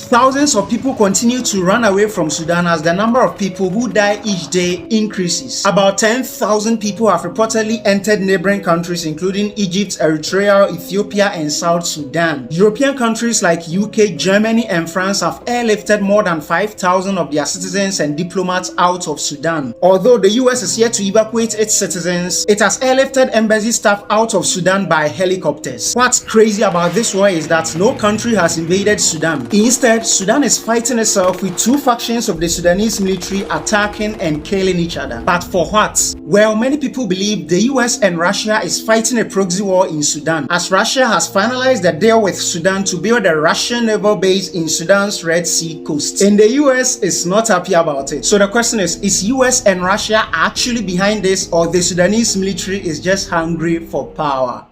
Thousands of people continue to run away from Sudan as the number of people who die each day increases. About 10,000 people have reportedly entered neighboring countries including Egypt, Eritrea, Ethiopia, and South Sudan. European countries like UK, Germany, and France have airlifted more than 5,000 of their citizens and diplomats out of Sudan. Although the US is yet to evacuate its citizens, it has airlifted embassy staff out of Sudan by helicopters. What's crazy about this war is that no country has invaded Sudan. Instead, Sudan is fighting itself with two factions of the Sudanese military attacking and killing each other. But for what? Well, many people believe the US and Russia is fighting a proxy war in Sudan, as Russia has finalized a deal with Sudan to build a Russian naval base in Sudan's Red Sea coast. And the US is not happy about it. So the question is US and Russia actually behind this, or the Sudanese military is just hungry for power?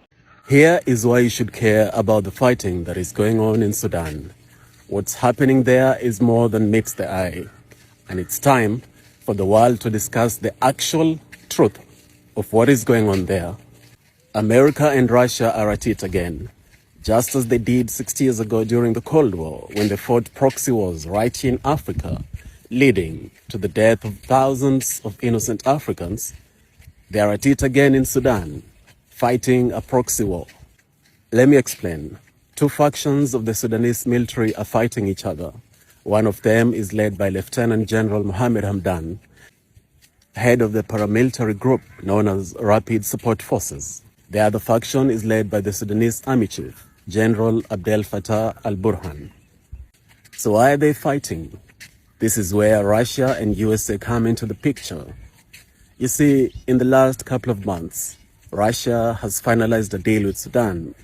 Here is why you should care about the fighting that is going on in Sudan. What's happening there is more than meets the eye, and it's time for the world to discuss the actual truth of what is going on there. America and Russia are at it again, just as they did 60 years ago during the Cold War, when they fought proxy wars right in Africa, leading to the death of thousands of innocent Africans. They are at it again in Sudan, fighting a proxy war. Let me explain. Two factions of the Sudanese military are fighting each other. One of them is led by Lieutenant General Mohammed Hamdan, head of the paramilitary group known as Rapid Support Forces. The other faction is led by the Sudanese Army Chief, General Abdel Fattah al-Burhan. So why are they fighting? This is where Russia and USA come into the picture. You see, in the last couple of months, Russia has finalized a deal with Sudan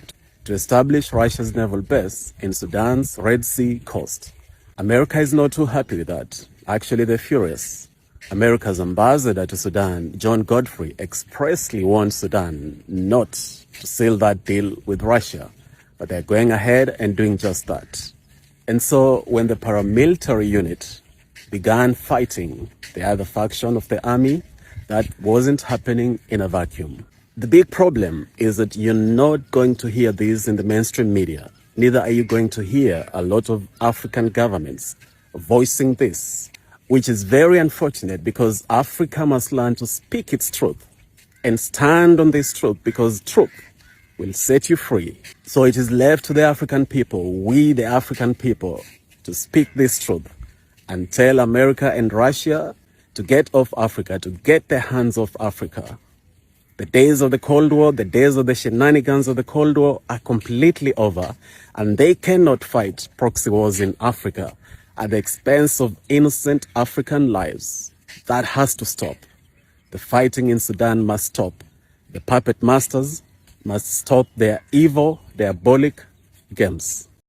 to establish Russia's naval base in Sudan's Red Sea coast. America is not too happy with that. Actually, they're furious. America's ambassador to Sudan, John Godfrey, expressly warned Sudan not to seal that deal with Russia, but they're going ahead and doing just that. And so when the paramilitary unit began fighting the other faction of the army, that wasn't happening in a vacuum. The big problem is that you're not going to hear this in the mainstream media. Neither are you going to hear a lot of African governments voicing this, which is very unfortunate because Africa must learn to speak its truth and stand on this truth, because truth will set you free. So it is left to the African people, we the African people, to speak this truth and tell America and Russia to get off Africa, to get their hands off Africa. The days of the Cold War, the days of the shenanigans of the Cold War are completely over, and they cannot fight proxy wars in Africa at the expense of innocent African lives. That has to stop. The fighting in Sudan must stop. The puppet masters must stop their evil, diabolic games.